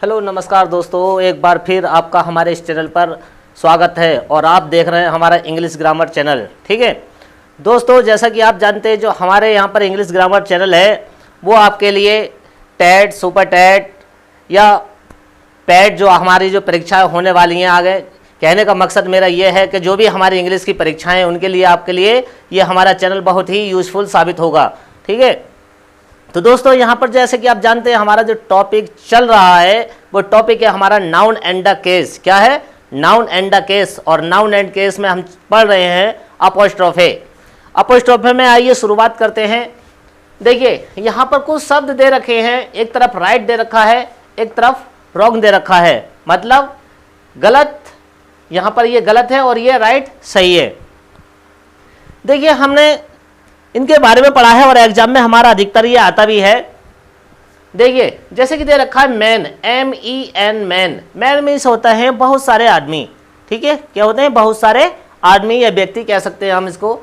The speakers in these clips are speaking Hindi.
हेलो नमस्कार दोस्तों, एक बार फिर आपका हमारे इस चैनल पर स्वागत है और आप देख रहे हैं हमारा इंग्लिश ग्रामर चैनल। ठीक है दोस्तों, जैसा कि आप जानते हैं जो हमारे यहाँ पर इंग्लिश ग्रामर चैनल है वो आपके लिए टेट, सुपर टेट या पैट जो हमारी जो परीक्षाएं होने वाली हैं आगे, कहने का मकसद मेरा ये है कि जो भी हमारी इंग्लिश की परीक्षाएं हैं उनके लिए आपके लिए ये हमारा चैनल बहुत ही यूज़फुल साबित होगा। ठीक है, तो दोस्तों यहाँ पर जैसे कि आप जानते हैं हमारा जो टॉपिक चल रहा है वो टॉपिक है हमारा नाउन एंड द केस। क्या है? Noun and the case. और नाउन एंड केस में हम पढ़ रहे हैं अपोस्ट्रोफे। अपोस्ट्रोफे में आइए शुरुआत करते हैं। देखिए यहाँ पर कुछ शब्द दे रखे हैं, एक तरफ राइट दे रखा है, एक तरफ रॉन्ग दे रखा है, मतलब गलत, यहाँ पर ये गलत है और ये राइट सही है। देखिए हमने इनके बारे में पढ़ा है और एग्जाम में हमारा अधिकतर ये आता भी है। देखिए जैसे कि दे रखा है man, MEN, man. Man means होता है बहुत सारे आदमी। ठीक है, क्या होते हैं? बहुत सारे आदमी या व्यक्ति कह सकते हैं हम इसको।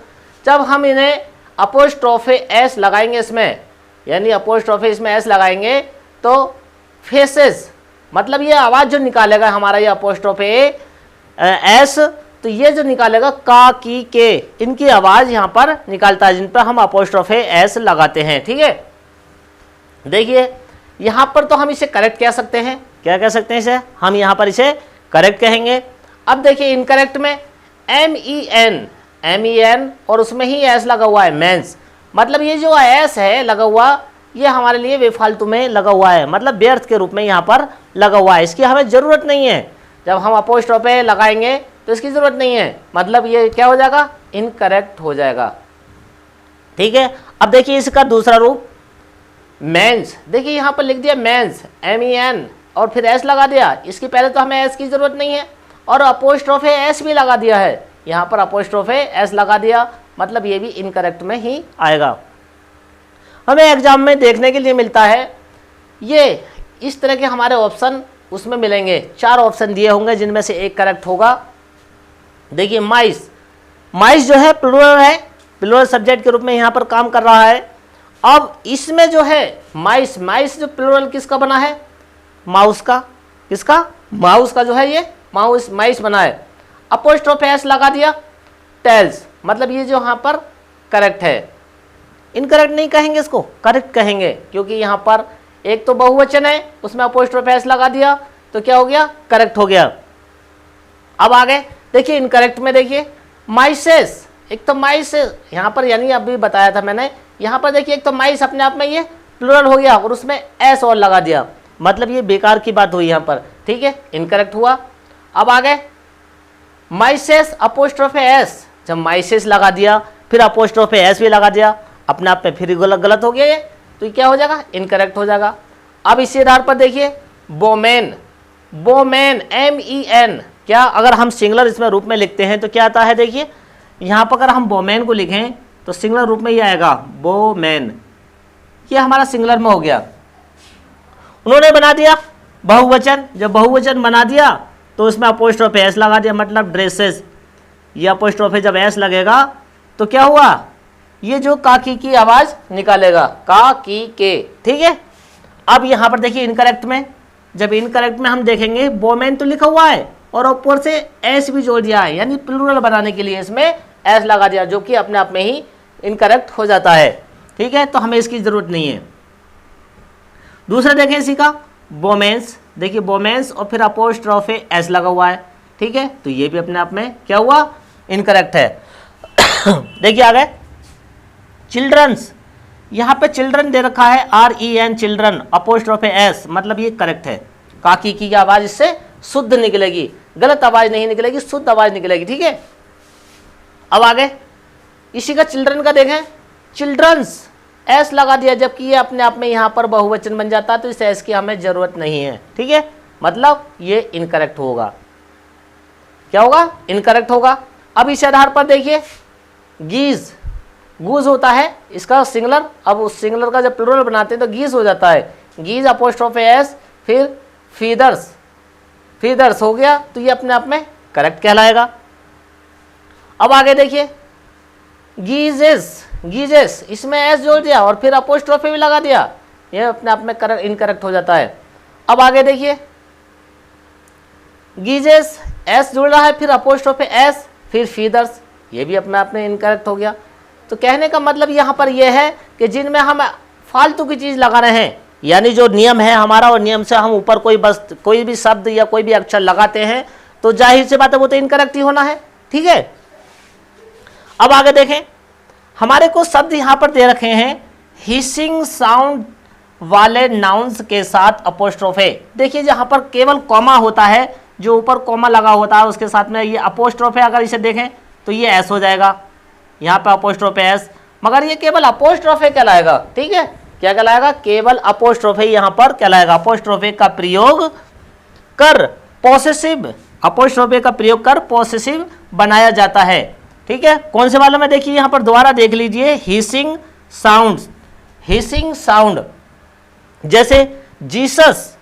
जब हम इन्हें अपोस्ट्रोफे एस लगाएंगे इसमें, यानी अपोस्ट्रोफे इसमें एस लगाएंगे तो फेसेस, मतलब ये आवाज़ जो निकालेगा हमारा ये अपोस्ट्रोफे एस, तो ये जो निकालेगा का, की, के, इनकी आवाज़ यहाँ पर निकालता है जिन पर हम अपोस्ट्रोफे एस लगाते हैं। ठीक है, देखिए यहाँ पर तो हम इसे करेक्ट कह सकते हैं। क्या कह सकते हैं इसे? हम यहाँ पर इसे करेक्ट कहेंगे। अब देखिए इनकरेक्ट में MEN और उसमें ही एस लगा हुआ है, मेंस, मतलब ये जो एस है लगा हुआ ये हमारे लिए बेफालतू में लगा हुआ है, मतलब व्यर्थ के रूप में यहाँ पर लगा हुआ है, इसकी हमें ज़रूरत नहीं है। जब हम अपोस्ट्रोफे लगाएंगे तो इसकी ज़रूरत नहीं है, मतलब ये क्या हो जाएगा? इनकरेक्ट हो जाएगा। ठीक है, अब देखिए इसका दूसरा रूप मेंस। देखिए यहाँ पर लिख दिया मेंस, MEN और फिर एस लगा दिया। इसकी पहले तो हमें एस की ज़रूरत नहीं है और अपोस्ट्रोफे एस भी लगा दिया है, यहाँ पर अपोस्ट्रोफे एस लगा दिया, मतलब ये भी इनकरेक्ट में ही आएगा। हमें एग्जाम में देखने के लिए मिलता है ये इस तरह के हमारे ऑप्शन उसमें मिलेंगे। 4 ऑप्शन दिए होंगे जिनमें से एक करेक्ट होगा। देखिए माइस, माइस जो है प्लूरल है, प्लूरल सब्जेक्ट के रूप में यहाँ पर काम कर रहा है। अब इसमें जो है माइस, माइस जो प्लूरल किसका बना है? माउस का। किसका? माउस का जो है ये माउस, माइस बना है। अपोस्ट्रोफे एस लगा दिया, टेल्स, मतलब ये जो यहाँ पर करेक्ट है। इनकरेक्ट नहीं कहेंगे, इसको करेक्ट कहेंगे, क्योंकि यहाँ पर एक तो बहुवचन है उसमें अपोस्ट्रोफे एस लगा दिया तो क्या हो गया? करेक्ट हो गया। अब आगे देखिए इनकरेक्ट में, देखिए माइसेस, एक तो माइस यहाँ पर, यानी अभी बताया था मैंने, यहाँ पर देखिए एक तो माइस अपने आप में ये प्लूरल हो गया और उसमें एस और लगा दिया, मतलब ये बेकार की बात हुई यहाँ पर। ठीक है, इनकरेक्ट हुआ। अब आगे माइसेस अपोस्ट्रोफे एस, जब माइसेस लगा दिया फिर अपोस्ट्रोफे एस भी लगा दिया, अपने आप में फिर गलत हो गया ये, तो ये क्या हो जाएगा? इनकरेक्ट हो जाएगा। अब इसी आधार पर देखिए बोमेन, बोमेन MEN, क्या अगर हम सिंगुलर इसमें रूप में लिखते हैं तो क्या आता है? देखिए यहाँ पर अगर हम बोमेन को लिखें तो सिंगुलर रूप में ये आएगा बोमेन, ये हमारा सिंगुलर में हो गया। उन्होंने बना दिया बहुवचन, जब बहुवचन बना दिया तो उसमें अपोस्ट्रोफे एस लगा दिया, मतलब ड्रेसेस। ये अपोस्ट्रोफे जब एस लगेगा तो क्या हुआ? ये जो का की आवाज़ निकालेगा, का की के। ठीक है, अब यहाँ पर देखिए इनकरेक्ट में, जब इनकरेक्ट में हम देखेंगे बोमेन तो लिखा हुआ है और ऊपर से एस भी जोड़ दिया है, यानी प्लूरल बनाने के लिए इसमें एस लगा दिया, जो कि अपने आप में ही इनकरेक्ट हो जाता है। ठीक है, तो हमें इसकी ज़रूरत नहीं है। दूसरा देखें इसी का बोमेंस, देखिए बोमेंस और फिर अपोस्ट्रोफे एस लगा हुआ है। ठीक है, तो ये भी अपने आप में क्या हुआ? इनकरेक्ट है। देखिए आगे चिल्ड्रंस, यहाँ पे चिल्ड्रन दे रखा है REN, चिल्ड्रन, अपोस्ट्रोफे एस, मतलब ये करेक्ट है। काकी की आवाज़ इससे शुद्ध निकलेगी, गलत आवाज़ नहीं निकलेगी, शुद्ध आवाज़ निकलेगी। ठीक है, अब आगे इसी का चिल्ड्रन का देखें, चिल्ड्रंस एस लगा दिया, जबकि ये अपने आप में यहाँ पर बहुवचन बन जाता है तो इस एस की हमें ज़रूरत नहीं है। ठीक है, मतलब ये इनकरेक्ट होगा। क्या होगा? इनकरेक्ट होगा। अब इस आधार पर देखिए गीज, गूज होता है इसका सिंगुलर, अब उस सिंगुलर का जब प्लूरल बनाते हैं तो गीज हो जाता है, गीज अपोस्ट्रोफे एस, फिर फीदर्स, फीदर्स हो गया, तो ये अपने आप में करेक्ट कहलाएगा। अब आगे देखिए गीजेस, गीजेस, इसमें एस जोड़ दिया और फिर अपोस्ट्रोफी भी लगा दिया, ये अपने आप में इनकरेक्ट हो जाता है। अब आगे देखिए गीजेस, एस जुड़ रहा है, फिर अपोस्ट्रोफे एस, फिर फीदर्स, ये भी अपने आप में इनकरेक्ट हो गया। तो कहने का मतलब यहाँ पर यह है कि जिनमें हम फालतू की चीज़ लगा रहे हैं, यानी जो नियम है हमारा, और नियम से हम ऊपर कोई भी शब्द या कोई भी अक्षर लगाते हैं तो जाहिर सी बात है वो तो इनकरेक्ट ही होना है। ठीक है, अब आगे देखें, हमारे को शब्द यहाँ पर दे रखे हैं हिसिंग साउंड वाले नाउन्स के साथ अपोस्ट्रोफे। देखिए यहाँ पर केवल कॉमा होता है, जो ऊपर कॉमा लगा होता है उसके साथ में ये अपोस्ट्रोफे, अगर इसे देखें तो ये एस हो जाएगा, यहाँ पे अपोस्ट्रोफे एस, मगर ये केवल अपोस्ट्रोफे कहलाएगा। ठीक है, क्या कहलाएगा? केवल अपोस्ट्रोफे यहाँ पर कहलाएगा। अपोस्ट्रोफे का प्रयोग कर पॉसेसिव, अपोस्ट्रोफे का प्रयोग कर पॉसेसिव बनाया जाता है। ठीक है, कौन से वाले में? देखिए यहाँ पर दोबारा देख लीजिए, हिसिंग साउंड, हिसिंग साउंड, जैसे Jesus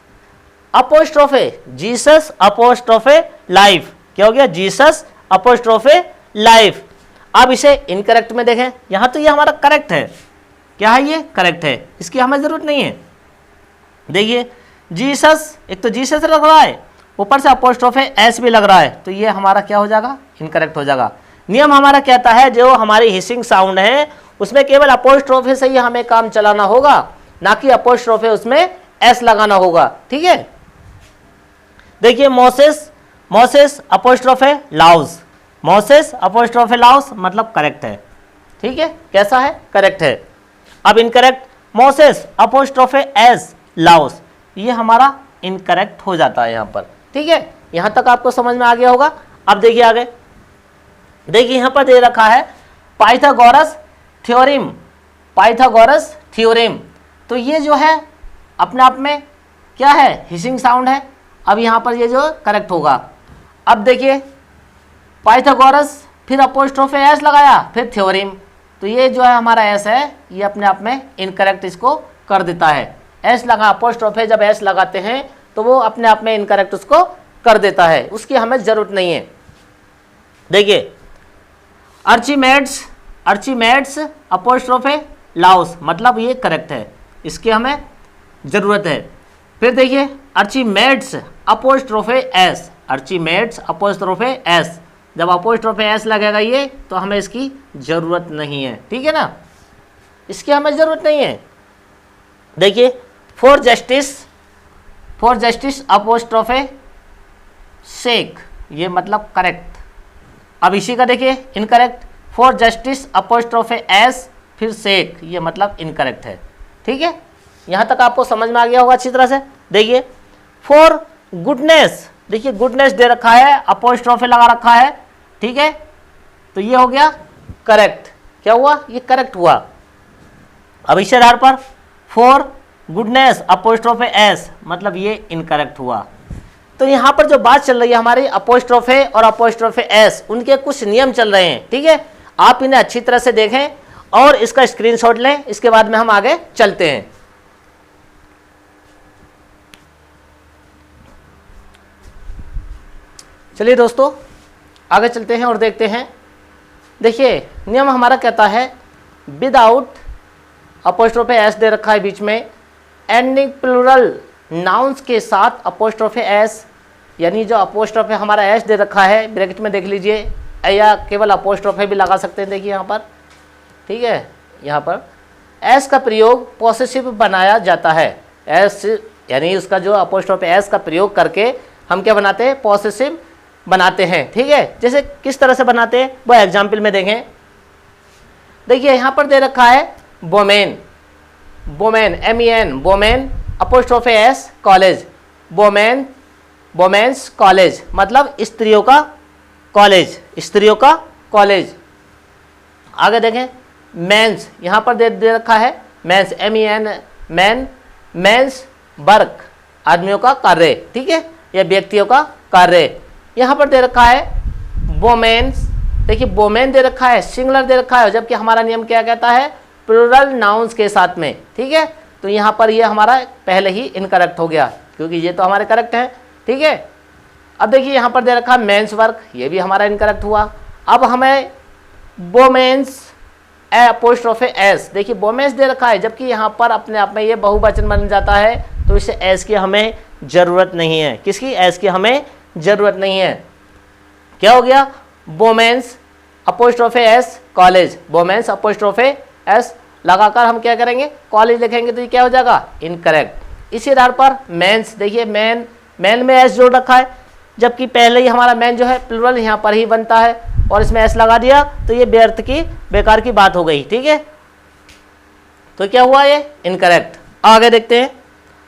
apostrophe, Jesus apostrophe life, क्या हो गया? Jesus apostrophe life. अब इसे इनकरेक्ट में देखें, यहाँ तो ये हमारा करेक्ट है, क्या है? ये करेक्ट है, इसकी हमें ज़रूरत नहीं है। देखिए जीसस, एक तो जीसस लग रहा है, ऊपर से अपोस्ट्रोफे एस भी लग रहा है, तो ये हमारा क्या हो जाएगा? इनकरेक्ट हो जाएगा। नियम हमारा कहता है जो हमारी हिसिंग साउंड है उसमें केवल अपोस्ट्रोफे से ही हमें काम चलाना होगा, ना कि अपोस्ट्रोफे उसमें एस लगाना होगा। ठीक है, देखिए Moses, Moses apostrophe Laue's, Moses apostrophe Laue's मतलब करेक्ट है। ठीक है, कैसा है? करेक्ट है। अब incorrect, Moses apostrophe S Laue's, ये हमारा इनकरेक्ट हो जाता है यहाँ पर। ठीक है, यहाँ तक आपको समझ में आ गया होगा। अब देखिए आगे, देखिए यहाँ पर दे रखा है पाइथागोरस थ्योरम, पाइथागोरस थ्योरम, तो ये जो है अपने आप में क्या है? हिसिंग साउंड है। अब यहाँ पर ये जो करेक्ट होगा। अब देखिए पाइथागोरस, फिर अपोस्ट्रोफे एस लगाया, फिर थ्योरम, तो ये जो है हमारा एस है, ये अपने आप में इनकरेक्ट इसको कर देता है। एस लगा, अपोस्ट्रोफे जब एस लगाते हैं तो वो अपने आप में इनकरेक्ट उसको कर देता है, उसकी हमें ज़रूरत नहीं है। देखिए अर्चिमेड्स, अर्चिमेड्स अपोस्ट्रोफे लाउस, मतलब ये करेक्ट है, इसकी हमें ज़रूरत है। फिर देखिए अर्चिमेड्स अपोस्ट्रोफे एस, अर्चिमेड्स अपोस्ट्रोफे एस, जब अपोस्ट्रोफे एस लगेगा ये तो हमें इसकी ज़रूरत नहीं है। ठीक है ना, इसकी हमें ज़रूरत नहीं है। देखिए for justice, for justice apostrophe sake, ये मतलब करेक्ट। अब इसी का देखिए incorrect, for justice apostrophe S फिर सेक, ये मतलब इनकरेक्ट है। ठीक है, यहाँ तक आपको समझ में आ गया होगा अच्छी तरह से। देखिए फॉर गुडनेस, देखिए गुडनेस दे रखा है, अपोस्ट्रोफे लगा रखा है। ठीक है, तो ये हो गया करेक्ट। क्या हुआ? ये करेक्ट हुआ। अब इस आधार पर फॉर गुडनेस अपोस्ट्रोफे एस, मतलब ये इनकरेक्ट हुआ। तो यहाँ पर जो बात चल रही है हमारी अपोस्ट्रोफे और अपोस्ट्रोफे एस, उनके कुछ नियम चल रहे हैं। ठीक है, आप इन्हें अच्छी तरह से देखें और इसका स्क्रीनशॉट लें, इसके बाद में हम आगे चलते हैं। चलिए दोस्तों आगे चलते हैं और देखते हैं। देखिए नियम हमारा कहता है विदाउट, अपोस्ट्रोफे एस दे रखा है बीच में, एंडिंग प्लूरल नाउन्स के साथ अपोस्ट्रोफे एस, यानी जो अपोस्ट्रोफे हमारा एस दे रखा है ब्रैकेट में देख लीजिए, या केवल अपोस्ट्रोफे भी लगा सकते हैं। देखिए यहाँ पर, ठीक है, यहाँ पर एस का प्रयोग पॉसेसिव बनाया जाता है। एस यानी उसका जो अपोस्ट्रोफे एस का प्रयोग करके हम क्या बनाते हैं? पॉसेसिव बनाते हैं। ठीक है, जैसे किस तरह से बनाते हैं वो एग्जाम्पल में देखें। देखिए यहाँ पर दे रखा है women, women MEN, women apostrophe S college, women, women's college मतलब स्त्रियों का कॉलेज, स्त्रियों का कॉलेज। आगे देखें मेंस, यहाँ पर दे रखा है men's MEN, man, men's work आदमियों का कार्य। ठीक है, या व्यक्तियों का कार्य। यहाँ पर दे रखा है वोमेन्स, देखिए वोमेन दे रखा है, सिंगुलर दे रखा है, जबकि हमारा नियम क्या कहता है? प्लूरल नाउन्स के साथ में। ठीक है, तो यहाँ पर ये हमारा पहले ही इनकरेक्ट हो गया, क्योंकि ये तो हमारे करेक्ट है। ठीक है, अब देखिए यहाँ पर दे रखा है मेंस वर्क, ये भी हमारा इनकरेक्ट हुआ। अब हमें वोमेन्स अपोस्ट्रोफे एस, देखिए वोमेन्स दे रखा है, जबकि यहाँ पर अपने आप में ये बहुवचन बन जाता है, तो इसे एस की हमें ज़रूरत नहीं है। किसकी? एस की हमें जरूरत नहीं है। क्या हो गया, women's apostrophe S college, women's apostrophe S लगाकर हम क्या करेंगे, कॉलेज लिखेंगे, तो ये क्या हो जाएगा, इनकरेक्ट। इसी आधार पर मेंस, देखिए मैन, मैन में एस जोड़ रखा है, जबकि पहले ही हमारा मैन जो है प्लूरल यहाँ पर ही बनता है और इसमें एस लगा दिया, तो ये व्यर्थ की, बेकार की बात हो गई। ठीक है, तो क्या हुआ, ये इनकरेक्ट। आगे देखते हैं,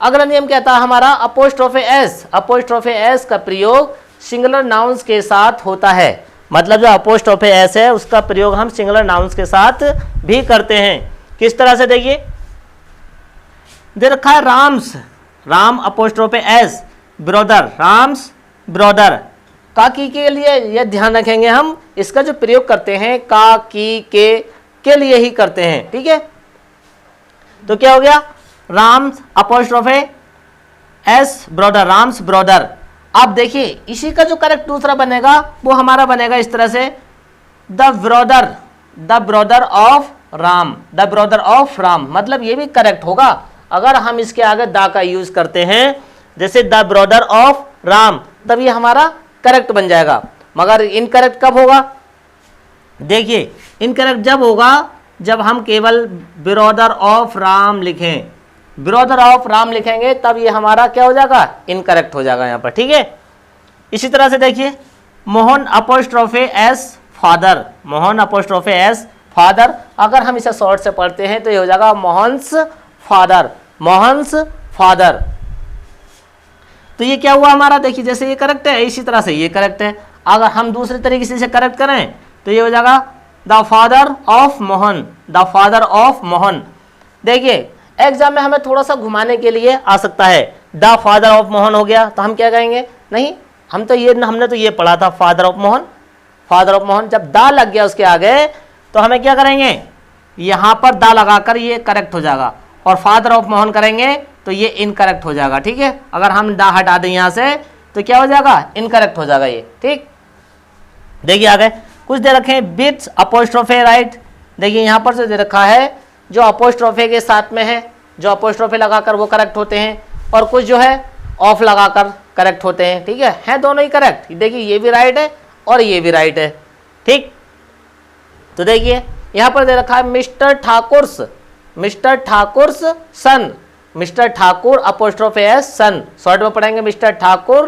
अगला नियम कहता है हमारा अपोस्ट्रोफे एस, अपोस्ट्रोफे एस का प्रयोग सिंगुलर नाउन्स के साथ होता है। मतलब जो अपोस्ट्रोफे एस है उसका प्रयोग हम सिंगुलर नाउन्स के साथ भी करते हैं। किस तरह से, देखिए दे रखा है Ram's, Ram apostrophe S, brother, Ram's brother. का की के लिए यह ध्यान रखेंगे हम, इसका जो प्रयोग करते हैं का की के लिए ही करते हैं। ठीक है, तो क्या हो गया, Ram's apostrophe S brother, Ram's brother. अब देखिए इसी का जो करेक्ट दूसरा बनेगा वो हमारा बनेगा इस तरह से, the brother, the brother of Ram, the brother of Ram. मतलब ये भी करेक्ट होगा अगर हम इसके आगे दा का यूज करते हैं, जैसे द ब्रदर ऑफ राम, तब ये हमारा करेक्ट बन जाएगा। मगर इनकरेक्ट कब होगा, देखिए इनकरेक्ट जब होगा जब हम केवल ब्रदर ऑफ राम लिखें, ब्रदर ऑफ राम लिखेंगे तब ये हमारा क्या हो जाएगा, इनकरेक्ट हो जाएगा यहाँ पर। ठीक है, इसी तरह से देखिए Mohan apostrophe S father, Mohan apostrophe S father. अगर हम इसे शॉर्ट से पढ़ते हैं तो ये हो जाएगा मोहन्स फादर, मोहन्स फादर। तो ये क्या हुआ हमारा, देखिए जैसे ये करेक्ट है इसी तरह से ये करेक्ट है। अगर हम दूसरे तरीके से इसे करेक्ट करें तो ये हो जाएगा the father of Mohan, the father of Mohan. देखिए एग्जाम में हमें थोड़ा सा घुमाने के लिए आ सकता है, द फादर ऑफ मोहन हो गया तो हम क्या कहेंगे, नहीं हम तो ये, हमने तो ये पढ़ा था father of Mohan, father of Mohan. जब दा लग गया उसके आगे तो हमें क्या करेंगे, यहाँ पर दा लगाकर ये करेक्ट हो जाएगा, और फादर ऑफ मोहन करेंगे तो ये इनकरेक्ट हो जाएगा। ठीक है, अगर हम दा हटा दें यहाँ से तो क्या हो जाएगा, इनकरेक्ट हो जाएगा ये। ठीक, देखिए आगे कुछ दे रखे हैं बिट्स अपोस्ट्रोफे राइट। देखिए यहाँ पर से दे रखा है जो अपोस्ट्रोफे के साथ में है, जो अपोस्ट्रोफे लगाकर वो करेक्ट होते हैं, और कुछ जो है ऑफ लगाकर करेक्ट होते हैं। ठीक है दोनों ही करेक्ट। देखिए ये भी राइट है और ये भी राइट है। ठीक, तो देखिए यहाँ पर दे रखा है मिस्टर ठाकुर्स, मिस्टर ठाकुर्स सन, मिस्टर ठाकुर अपोस्ट्रोफे एस सन, शॉर्ट में पढ़ेंगे मिस्टर ठाकुर,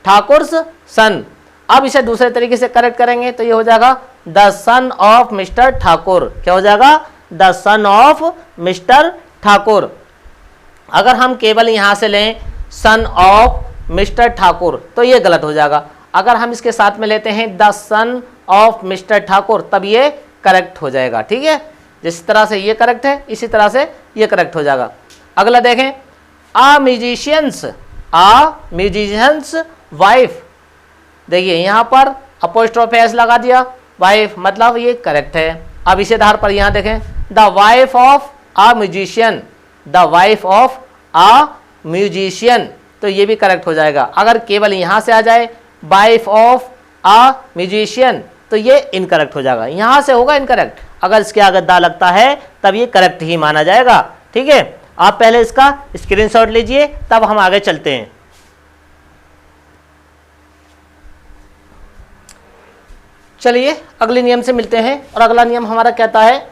ठाकुर्स सन। अब इसे दूसरे तरीके से करेक्ट करेंगे तो ये हो जाएगा the son of mister Thakur. क्या हो जाएगा, the son of mister Thakur. अगर हम केवल यहां से लें सन ऑफ मिस्टर ठाकुर तो ये गलत हो जाएगा। अगर हम इसके साथ में लेते हैं the son of mister Thakur तब ये करेक्ट हो जाएगा। ठीक है, जिस तरह से ये करेक्ट है इसी तरह से ये करेक्ट हो जाएगा। अगला देखें, आ म्यूजिशियंस, आ म्यूजिशियंस वाइफ। देखिए यहाँ पर अपोस्ट्रोफे एस लगा दिया, वाइफ मतलब ये करेक्ट है। अब इसी आधार पर यहाँ देखें the wife of a musician, the wife of a musician, तो ये भी करेक्ट हो जाएगा। अगर केवल यहाँ से आ जाए वाइफ ऑफ आ म्यूजिशियन तो ये इनकरेक्ट हो जाएगा, यहाँ से होगा इनकरेक्ट। अगर इसके आगे दा लगता है तब ये करेक्ट ही माना जाएगा। ठीक है, आप पहले इसका स्क्रीनशॉट लीजिए तब हम आगे चलते हैं। चलिए अगले नियम से मिलते हैं, और अगला नियम हमारा कहता है,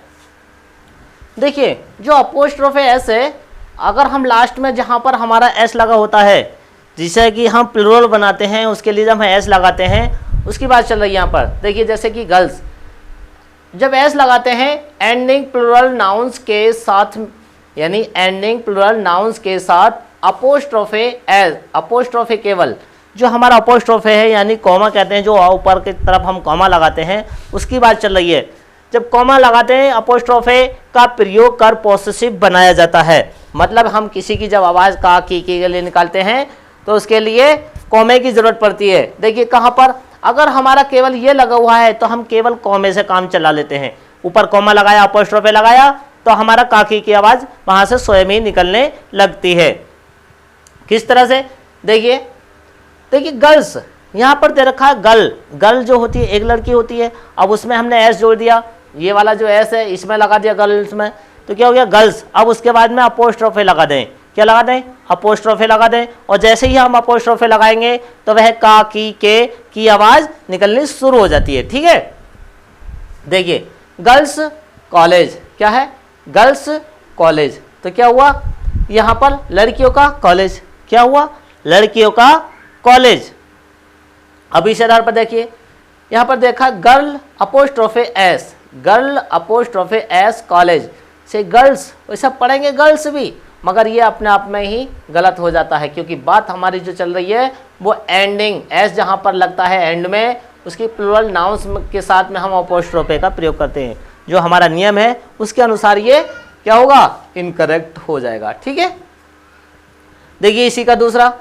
देखिए जो अपोस्ट्रोफे एस है, अगर हम लास्ट में जहां पर हमारा एस लगा होता है, जिसे कि हम प्लूरल बनाते हैं उसके लिए जब हम एस लगाते हैं, उसकी बात चल रही है यहाँ पर। देखिए जैसे कि गर्ल्स, जब एस लगाते हैं एंडिंग प्लूरल नाउन्स के साथ, यानी एंडिंग प्लूरल नाउन्स के साथ अपोस्ट्रोफे एस, अपोस्ट्रोफे केवल जो हमारा अपोस्ट्रोफे है यानी कॉमा कहते हैं, जो ऊपर की तरफ हम कॉमा लगाते हैं उसकी बात चल रही है। जब कॉमा लगाते हैं अपोस्ट्रोफे का प्रयोग कर पॉसेसिव बनाया जाता है। मतलब हम किसी की जब आवाज़ का की के लिए निकालते हैं तो उसके लिए कॉमे की ज़रूरत पड़ती है। देखिए कहाँ पर, अगर हमारा केवल ये लगा हुआ है तो हम केवल कॉमे से काम चला लेते हैं। ऊपर कॉमा लगाया, अपोस्ट्रोफे लगाया तो हमारा काकी की आवाज़ वहाँ से स्वयं ही निकलने लगती है। किस तरह से, देखिए गर्ल्स यहाँ पर दे रखा है गर्ल, गर्ल जो होती है एक लड़की होती है। अब उसमें हमने एस जोड़ दिया, ये वाला जो एस है इसमें लगा दिया गर्ल्स में, तो क्या हो गया गर्ल्स। अब उसके बाद में अपोस्ट्रोफे लगा दें क्या लगा दें, अपोस्ट्रोफे लगा दें, और जैसे ही हम अपोस्ट्रोफे लगाएंगे तो वह का की आवाज निकलनी शुरू हो जाती है। ठीक है, देखिए गर्ल्स कॉलेज, क्या है, गर्ल्स कॉलेज, तो क्या हुआ, यहां पर लड़कियों का कॉलेज, क्या हुआ, लड़कियों का कॉलेज। अब इस आधार पर देखिए, यहां पर देखा girl apostrophe S, girl apostrophe S college से गर्ल्स, वैसा पढ़ेंगे गर्ल्स भी, मगर ये अपने आप में ही गलत हो जाता है, क्योंकि बात हमारी जो चल रही है वो एंडिंग एस जहां पर लगता है एंड में, उसकी प्लूरल नाउन्स के साथ में हम अपोस्ट्रोफे का प्रयोग करते हैं। जो हमारा नियम है उसके अनुसार ये क्या होगा, इनकरेक्ट हो जाएगा। ठीक है, देखिए इसी का दूसरा,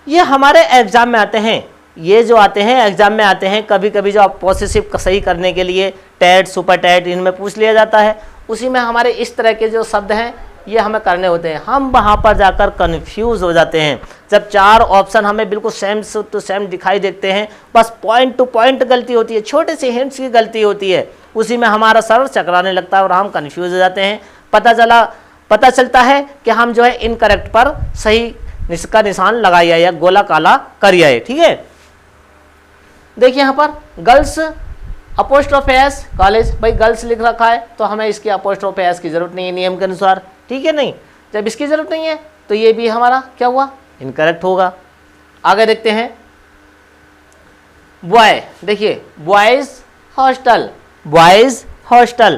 ये हमारे एग्जाम में आते हैं, ये जो आते हैं एग्जाम में आते हैं, कभी कभी जो पोसेसिव सही करने के लिए टैट सुपर टैट इनमें पूछ लिया जाता है, उसी में हमारे इस तरह के जो शब्द हैं ये हमें करने होते हैं, हम वहाँ पर जाकर कंफ्यूज हो जाते हैं। जब चार ऑप्शन हमें बिल्कुल सेम टू सेम दिखाई देते हैं, बस पॉइंट टू पॉइंट गलती होती है, छोटे से हिंट्स की गलती होती है, उसी में हमारा सर चकराने लगता है और हम कंफ्यूज हो जाते हैं। पता चलता है कि हम जो है इनकरेक्ट पर सही इसका निशान लगाया या गोला काला करिया है। ठीक है, देखिए यहाँ पर गर्ल्स अपोस्ट्रोफे एस कॉलेज, भाई गर्ल्स लिख रखा है तो हमें इसकी अपोस्ट्रोफे एस की जरूरत नहीं है नियम के अनुसार। ठीक है, नहीं, जब इसकी जरूरत नहीं है तो ये भी हमारा क्या हुआ, इनकरेक्ट होगा। आगे देखते हैं, बॉय, देखिए बॉयज हॉस्टल, बॉयज हॉस्टल,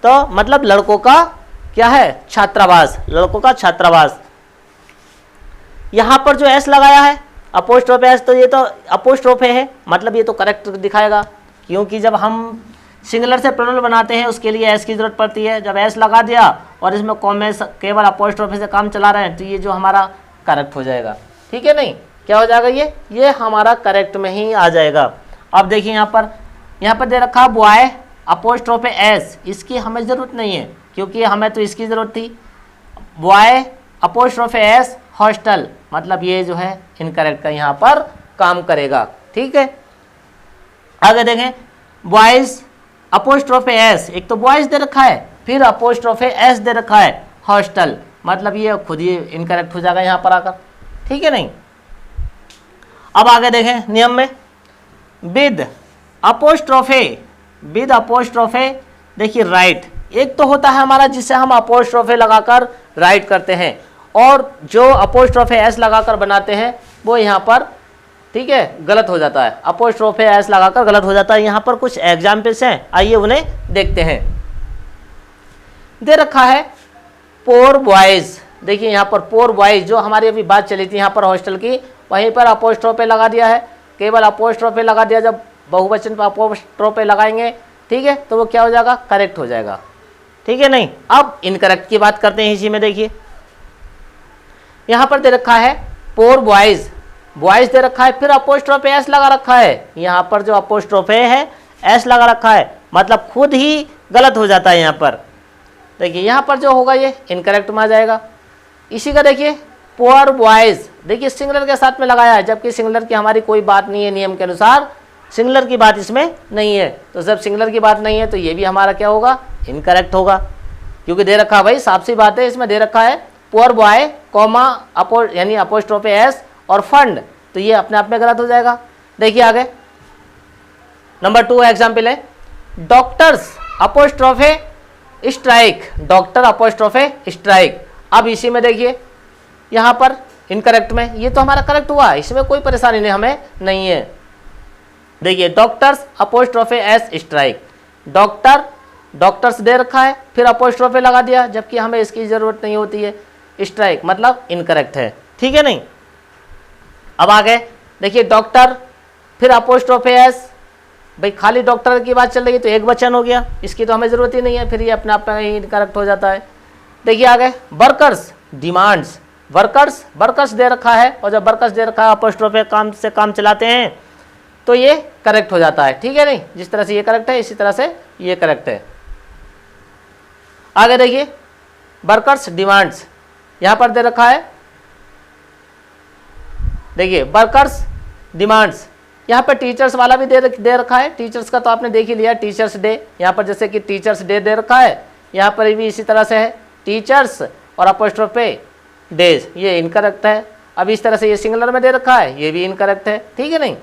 तो मतलब लड़कों का क्या है, छात्रावास, लड़कों का छात्रावास। यहां पर जो एस लगाया है अपोस्ट्रोफे एस, तो ये तो अपोस्ट्रोफे है, मतलब ये तो करेक्ट दिखाएगा, क्योंकि जब हम सिंगुलर से प्लूरल बनाते हैं उसके लिए एस की जरूरत पड़ती है। जब एस लगा दिया और इसमें कॉमे केवल अपोस्ट्रोफे से काम चला रहे हैं तो ये जो हमारा करेक्ट हो जाएगा। ठीक है, नहीं, क्या हो जाएगा, ये हमारा करेक्ट में ही आ जाएगा। अब देखिए यहाँ पर दे रखा बॉय अपोस्ट्रोफे एस, इसकी हमें ज़रूरत नहीं है क्योंकि हमें तो इसकी ज़रूरत थी। बॉय अपोस्ट्रोफे एस हॉस्टल, मतलब ये जो है इनकरेक्ट का यहाँ पर काम करेगा। ठीक है, आगे देखें, बॉयज अपोस्ट्रोफे एस, एक तो बॉयज दे रखा है फिर अपोस्ट्रोफे एस दे रखा है हॉस्टल, मतलब ये खुद ही इनकरेक्ट हो जाएगा यहाँ पर आकर। ठीक है, नहीं, अब आगे देखें नियम में, विद अपोस्ट्रोफे, विद अपोस्ट्रोफे, देखिए राइट, एक तो होता है हमारा जिसे हम अपोस्ट्रोफे लगाकर राइट करते हैं, और जो अपोस्ट्रोफे एस लगाकर बनाते हैं वो यहाँ पर ठीक है गलत हो जाता है, अपोस्ट्रोफे एस लगाकर गलत हो जाता है। यहाँ पर कुछ एग्जाम्पल्स हैं, आइए उन्हें देखते हैं। दे रखा है पोर बॉयज, देखिए यहाँ पर पोर बॉयज, जो हमारी अभी बात चली थी यहाँ पर हॉस्टल की, वहीं पर अपोस्ट्रोफे लगा दिया है, केवल अपोस्ट्रोफे लगा दिया। जब बहुवचन पर अपोस्ट्रोफे लगाएंगे ठीक है तो वो क्या हो जाएगा, करेक्ट हो जाएगा। ठीक है, नहीं, अब इनकरेक्ट की बात करते हैं। इसी में देखिए यहाँ पर दे रखा है पोर बॉयज, बॉयज दे रखा है फिर अपोस्ट्रोफे एस लगा रखा है, यहाँ पर जो अपोस्ट्रोफे है एस लगा रखा है, मतलब खुद ही गलत हो जाता है यहाँ पर। देखिए यहाँ पर जो होगा ये इनकरेक्ट में आ जाएगा। इसी का देखिए पोअर बॉयज, देखिए सिंगुलर के साथ में लगाया है, जबकि सिंगुलर की हमारी कोई बात नहीं है, नियम के अनुसार सिंगुलर की बात इसमें नहीं है, तो जब सिंगुलर की बात नहीं है तो ये भी हमारा क्या होगा, इनकरेक्ट होगा, क्योंकि दे रखा भाई साफ सी बात है, इसमें दे रखा है पोअर बॉय कॉमा यानी अपोस्ट्रोफे एस और फंड, तो ये अपने आप में गलत हो जाएगा। देखिए आगे नंबर 2 एग्जाम्पल है, doctors apostrophe strike, doctor apostrophe strike. अब इसी में देखिए यहाँ पर इनकरेक्ट में, ये तो हमारा करेक्ट हुआ, इसमें कोई परेशानी नहीं हमें नहीं है। देखिए doctors apostrophe S strike, doctor doctors they रखा है फिर अपोस्ट्रोफे लगा दिया, जबकि हमें इसकी ज़रूरत नहीं होती है, स्ट्राइक मतलब इनकरेक्ट है। ठीक है, नहीं, अब आगे देखिए डॉक्टर फिर अपोस्ट्रोफे एस, भाई खाली डॉक्टर की बात चल रही है तो एक वचन हो गया, इसकी तो हमें ज़रूरत ही नहीं है, फिर ये अपने आप में ही इनकरेक्ट हो जाता है। देखिए आगे workers demands, workers workers they रखा है, और जब वर्कर्स दे रखा है अपोस्ट्रोफे काम से काम चलाते हैं तो ये करेक्ट हो जाता है। ठीक है, नहीं, जिस तरह से ये करेक्ट है इसी तरह से ये करेक्ट है। आगे देखिए वर्कर्स डिमांड्स, यहाँ पर दे रखा है, देखिए वर्कर्स डिमांड्स, यहाँ पर टीचर्स वाला भी दे रखा है, टीचर्स का तो आपने देख ही लिया, टीचर्स डे, यहाँ पर जैसे कि टीचर्स डे दे रखा है, यहाँ पर भी इसी तरह से है टीचर्स और अपोस्ट्रोफे डेज, ये इनकरेक्ट है। अब इस तरह से ये सिंगुलर में दे रखा है, ये भी इनकरेक्ट है, ठीक है नहीं।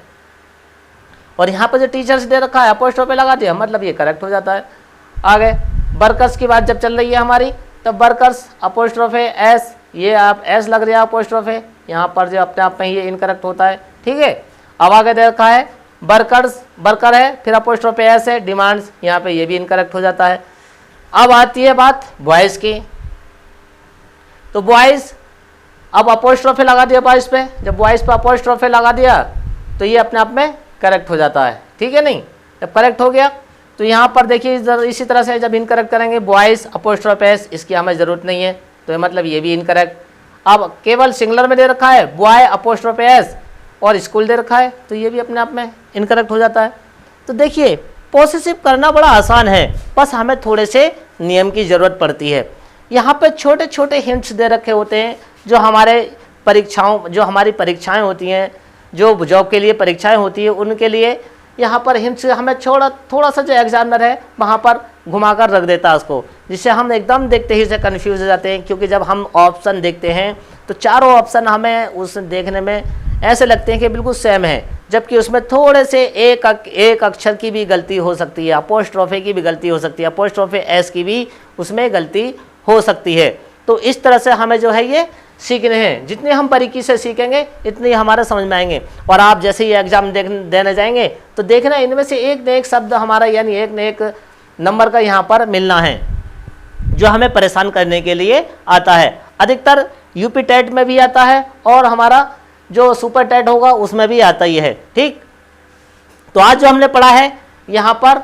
और यहाँ पर जो टीचर्स दे रखा है अपोस्ट्रोफी लगा दिया, मतलब ये करेक्ट हो जाता है। आगे वर्कर्स की बात जब चल रही है हमारी, तब वर्कर्स अपोस्ट्रोफी एस, ये आप एस लग रहा है अपोस्ट्रोफी, यहाँ पर जो अपने आप में ये इनकरेक्ट होता है, ठीक है। अब आगे दे रखा है वर्कर्स, वर्कर है, फिर अपोस्ट्रोफी एस है, डिमांड्स, यहाँ पे ये भी इनकरेक्ट हो जाता है। अब आती है बात बॉयज़ की, तो बॉयज़, अब अपोस्ट्रोफी लगा दिया बॉयज़ पे, जब बॉयज़ पे अपोस्ट्रोफी लगा दिया तो ये अपने आप में करेक्ट हो जाता है, ठीक है नहीं। जब करेक्ट हो गया तो यहाँ पर देखिए इसी तरह से जब इनकरेक्ट करेंगे बॉयज़ अपोस्ट्रोफी एस, इसकी हमें ज़रूरत नहीं है, तो ये मतलब ये भी इनकरेक्ट। अब केवल सिंगुलर में दे रखा है बॉय अपोस्ट्रोफी एस और स्कूल दे रखा है, तो ये भी अपने आप में इनकरेक्ट हो जाता है। तो देखिए पोसेसिव करना बड़ा आसान है, बस हमें थोड़े से नियम की ज़रूरत पड़ती है। यहाँ पे छोटे छोटे हिंट्स दे रखे होते हैं, जो हमारे हमारी परीक्षाएं होती हैं, जो जॉब के लिए परीक्षाएं होती है, उनके लिए यहाँ पर हिंट्स हमें थोड़ा सा जो एग्जामिनर है वहाँ पर घुमाकर रख देता है उसको, जिससे हम एकदम देखते ही से कन्फ्यूज हो जाते हैं। क्योंकि जब हम ऑप्शन देखते हैं तो चारों ऑप्शन हमें उस देखने में ऐसे लगते हैं कि बिल्कुल सेम है, जबकि उसमें थोड़े से एक अक्षर की भी गलती हो सकती है, अपोस्ट्रोफी की भी गलती हो सकती है, अपोस्ट्रोफी एस की भी उसमें गलती हो सकती है। तो इस तरह से हमें जो है ये सीखने हैं, जितने हम बारीकी से सीखेंगे इतनी हमारे समझ में आएंगे। और आप जैसे ही एग्जाम देने जाएंगे तो देखना इनमें से एक न एक शब्द हमारा, यानी एक न एक नंबर का यहाँ पर मिलना है, जो हमें परेशान करने के लिए आता है। अधिकतर यूपी टेट में भी आता है और हमारा जो सुपर टेट होगा उसमें भी आता ही है, ठीक। तो आज जो हमने पढ़ा है यहाँ पर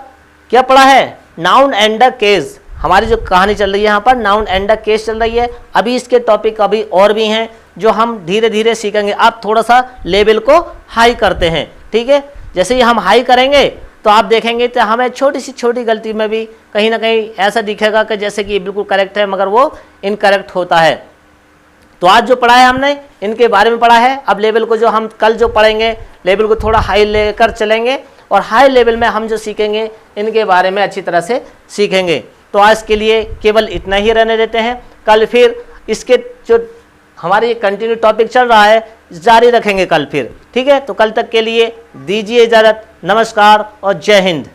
क्या पढ़ा है, नाउन एंड द केस, हमारी जो कहानी चल रही है यहाँ पर नाउन एंड द केस चल रही है। अभी इसके टॉपिक अभी और भी हैं जो हम धीरे धीरे सीखेंगे। आप थोड़ा सा लेवल को हाई करते हैं, ठीक है। जैसे ही हम हाई करेंगे तो आप देखेंगे तो हमें छोटी सी छोटी गलती में भी कहीं ना कहीं ऐसा दिखेगा कि जैसे कि बिल्कुल करेक्ट है मगर वो इनकरेक्ट होता है। तो आज जो पढ़ा है हमने इनके बारे में पढ़ा है। अब लेवल को जो हम कल जो पढ़ेंगे लेवल को थोड़ा हाई लेकर चलेंगे और हाई लेवल में हम जो सीखेंगे इनके बारे में अच्छी तरह से सीखेंगे। तो आज के लिए केवल इतना ही रहने देते हैं। कल फिर इसके जो हमारी कंटिन्यू टॉपिक चल रहा है जारी रखेंगे कल फिर, ठीक है। तो कल तक के लिए दीजिए इजाज़त, नमस्कार और जय हिंद।